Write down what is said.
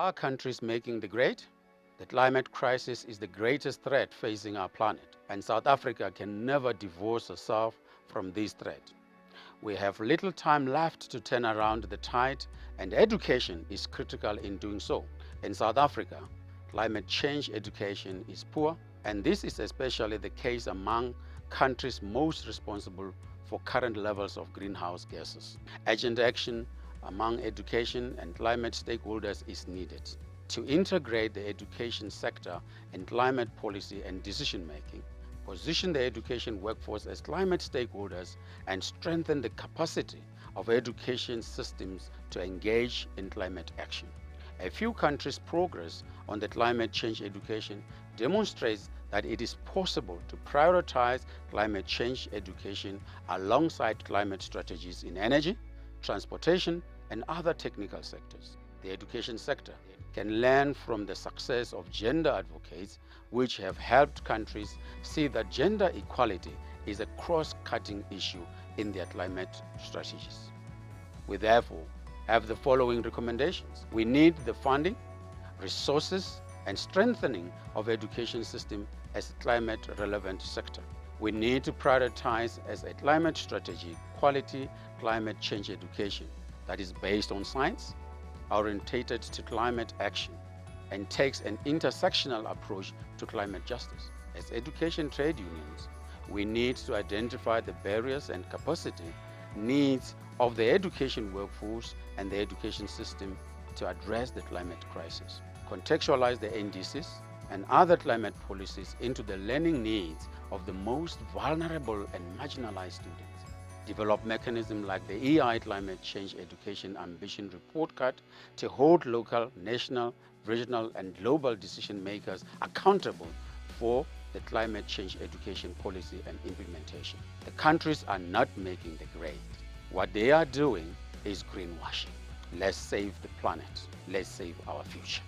Are countries making the grade? The climate crisis is the greatest threat facing our planet, and South Africa can never divorce herself from this threat. We have little time left to turn around the tide, and education is critical in doing so. In South Africa, climate change education is poor, and this is especially the case among countries most responsible for current levels of greenhouse gases. Urgent action among education and climate stakeholders is needed to integrate the education sector in climate policy and decision-making, position the education workforce as climate stakeholders, and strengthen the capacity of education systems to engage in climate action. A few countries' progress on the climate change education demonstrates that it is possible to prioritize climate change education alongside climate strategies in energy, transportation, and other technical sectors. The education sector can learn from the success of gender advocates, which have helped countries see that gender equality is a cross-cutting issue in their climate strategies. We therefore have the following recommendations. We need the funding, resources, and strengthening of education system as a climate-relevant sector. We need to prioritize as a climate strategy quality climate change education that is based on science, orientated to climate action, and takes an intersectional approach to climate justice. As education trade unions, we need to identify the barriers and capacity needs of the education workforce and the education system to address the climate crisis. Contextualize the NDCs and other climate policies into the learning needs of the most vulnerable and marginalized students. Develop mechanisms like the EI Climate Change Education Ambition Report Card to hold local, national, regional, and global decision makers accountable for the climate change education policy and implementation. The countries are not making the grade. What they are doing is greenwashing. Let's save the planet. Let's save our future.